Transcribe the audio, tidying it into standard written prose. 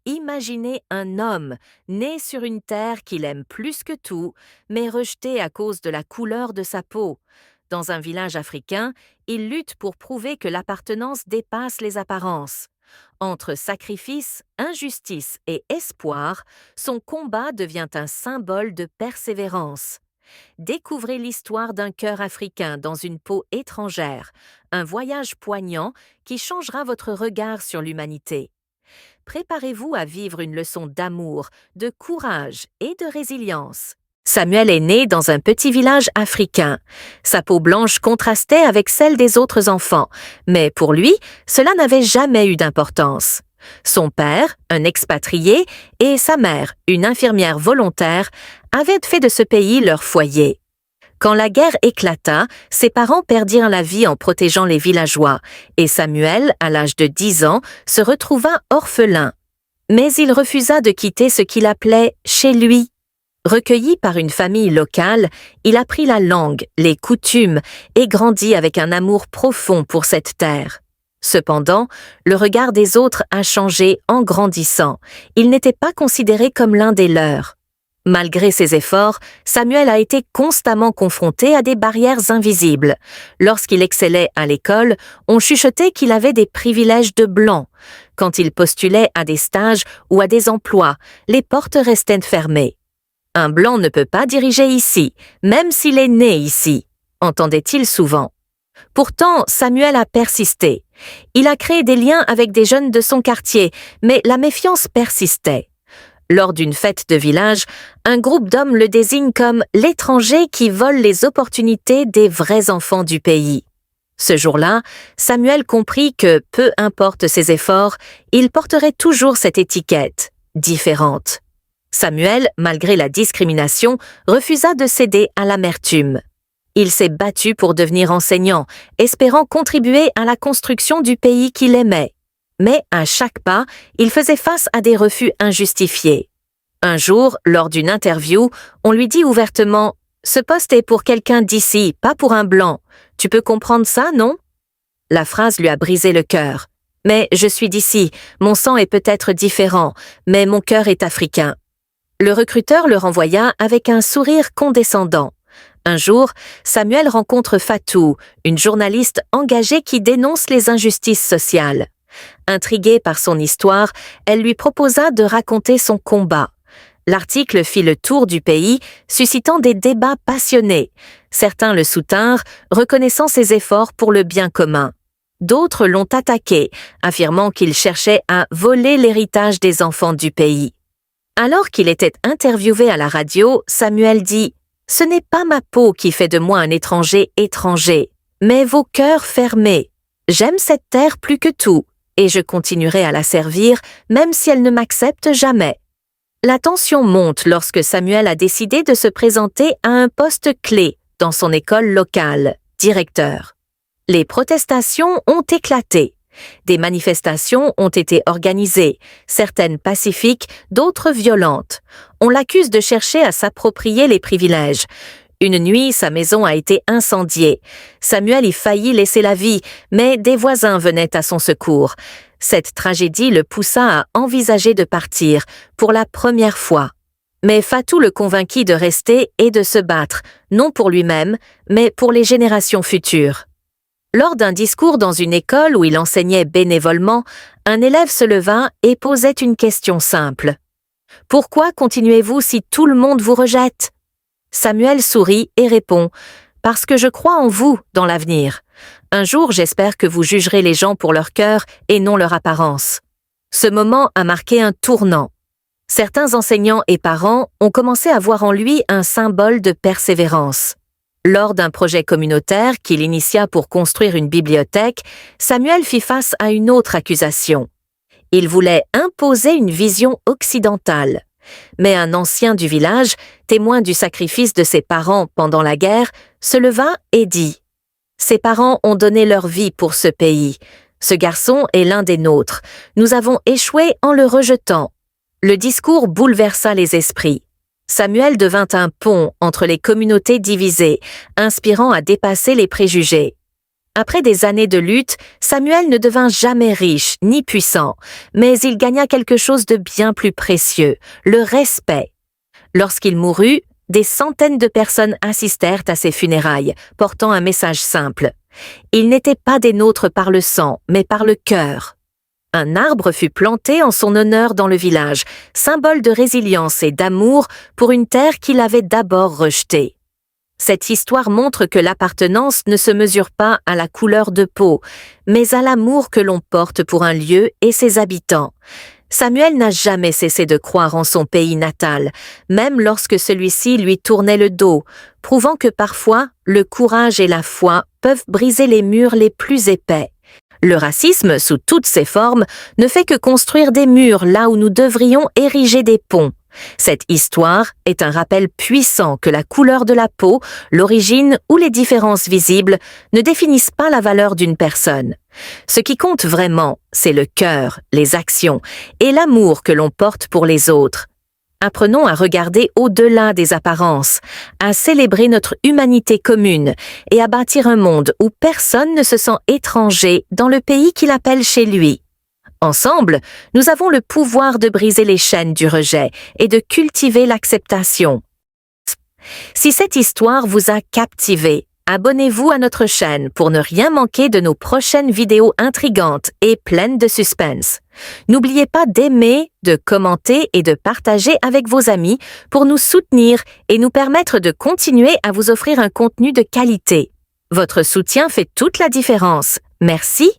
Imaginez un homme né sur une terre qu'il aime plus que tout, mais rejeté à cause de la couleur de sa peau. Dans un village africain, il lutte pour prouver que l'appartenance dépasse les apparences. Entre sacrifice, injustice et espoir, son combat devient un symbole de persévérance. Découvrez l'histoire d'un cœur africain dans une peau étrangère, un voyage poignant qui changera votre regard sur l'humanité. Préparez-vous à vivre une leçon d'amour, de courage et de résilience. Samuel est né dans un petit village africain. Sa peau blanche contrastait avec celle des autres enfants, mais pour lui, cela n'avait jamais eu d'importance. Son père, un expatrié, et sa mère, une infirmière volontaire, avaient fait de ce pays leur foyer. Quand la guerre éclata, ses parents perdirent la vie en protégeant les villageois, et Samuel, à l'âge de 10 ans, se retrouva orphelin. Mais il refusa de quitter ce qu'il appelait « chez lui ». Recueilli par une famille locale, il apprit la langue, les coutumes et grandit avec un amour profond pour cette terre. Cependant, le regard des autres a changé en grandissant. Il n'était pas considéré comme l'un des leurs. Malgré ses efforts, Samuel a été constamment confronté à des barrières invisibles. Lorsqu'il excellait à l'école, on chuchotait qu'il avait des privilèges de blanc. Quand il postulait à des stages ou à des emplois, les portes restaient fermées. « Un blanc ne peut pas diriger ici, même s'il est né ici », entendait-il souvent. Pourtant, Samuel a persisté. Il a créé des liens avec des jeunes de son quartier, mais la méfiance persistait. Lors d'une fête de village, un groupe d'hommes le désigne comme l'étranger qui vole les opportunités des vrais enfants du pays. Ce jour-là, Samuel comprit que, peu importe ses efforts, il porterait toujours cette étiquette, différente. Samuel, malgré la discrimination, refusa de céder à l'amertume. Il s'est battu pour devenir enseignant, espérant contribuer à la construction du pays qu'il aimait. Mais à chaque pas, il faisait face à des refus injustifiés. Un jour, lors d'une interview, on lui dit ouvertement « Ce poste est pour quelqu'un d'ici, pas pour un blanc. Tu peux comprendre ça, non ?» La phrase lui a brisé le cœur. « Mais je suis d'ici, mon sang est peut-être différent, mais mon cœur est africain. » Le recruteur le renvoya avec un sourire condescendant. Un jour, Samuel rencontre Fatou, une journaliste engagée qui dénonce les injustices sociales. Intriguée par son histoire, elle lui proposa de raconter son combat. L'article fit le tour du pays, suscitant des débats passionnés. Certains le soutinrent, reconnaissant ses efforts pour le bien commun. D'autres l'ont attaqué, affirmant qu'il cherchait à voler l'héritage des enfants du pays. Alors qu'il était interviewé à la radio, Samuel dit « Ce n'est pas ma peau qui fait de moi un étranger étranger, mais vos cœurs fermés. J'aime cette terre plus que tout, et je continuerai à la servir, même si elle ne m'accepte jamais. » La tension monte lorsque Samuel a décidé de se présenter à un poste clé dans son école locale, directeur. Les protestations ont éclaté. Des manifestations ont été organisées, certaines pacifiques, d'autres violentes. On l'accuse de chercher à s'approprier les privilèges. Une nuit, sa maison a été incendiée. Samuel y faillit laisser la vie, mais des voisins venaient à son secours. Cette tragédie le poussa à envisager de partir, pour la première fois. Mais Fatou le convainquit de rester et de se battre, non pour lui-même, mais pour les générations futures. Lors d'un discours dans une école où il enseignait bénévolement, un élève se leva et posait une question simple. « Pourquoi continuez-vous si tout le monde vous rejette ?» Samuel sourit et répond « Parce que je crois en vous dans l'avenir. Un jour, j'espère que vous jugerez les gens pour leur cœur et non leur apparence. » Ce moment a marqué un tournant. Certains enseignants et parents ont commencé à voir en lui un symbole de persévérance. Lors d'un projet communautaire qu'il initia pour construire une bibliothèque, Samuel fit face à une autre accusation. Il voulait imposer une vision occidentale. Mais un ancien du village, témoin du sacrifice de ses parents pendant la guerre, se leva et dit « Ses parents ont donné leur vie pour ce pays. Ce garçon est l'un des nôtres. Nous avons échoué en le rejetant. » Le discours bouleversa les esprits. Samuel devint un pont entre les communautés divisées, inspirant à dépasser les préjugés. Après des années de lutte, Samuel ne devint jamais riche ni puissant, mais il gagna quelque chose de bien plus précieux, le respect. Lorsqu'il mourut, des centaines de personnes assistèrent à ses funérailles, portant un message simple. Il n'était pas des nôtres par le sang, mais par le cœur. Un arbre fut planté en son honneur dans le village, symbole de résilience et d'amour pour une terre qu'il avait d'abord rejetée. Cette histoire montre que l'appartenance ne se mesure pas à la couleur de peau, mais à l'amour que l'on porte pour un lieu et ses habitants. Samuel n'a jamais cessé de croire en son pays natal, même lorsque celui-ci lui tournait le dos, prouvant que parfois, le courage et la foi peuvent briser les murs les plus épais. Le racisme, sous toutes ses formes, ne fait que construire des murs là où nous devrions ériger des ponts. Cette histoire est un rappel puissant que la couleur de la peau, l'origine ou les différences visibles ne définissent pas la valeur d'une personne. Ce qui compte vraiment, c'est le cœur, les actions et l'amour que l'on porte pour les autres. Apprenons à regarder au-delà des apparences, à célébrer notre humanité commune et à bâtir un monde où personne ne se sent étranger dans le pays qu'il appelle chez lui. Ensemble, nous avons le pouvoir de briser les chaînes du rejet et de cultiver l'acceptation. Si cette histoire vous a captivé, abonnez-vous à notre chaîne pour ne rien manquer de nos prochaines vidéos intrigantes et pleines de suspense. N'oubliez pas d'aimer, de commenter et de partager avec vos amis pour nous soutenir et nous permettre de continuer à vous offrir un contenu de qualité. Votre soutien fait toute la différence. Merci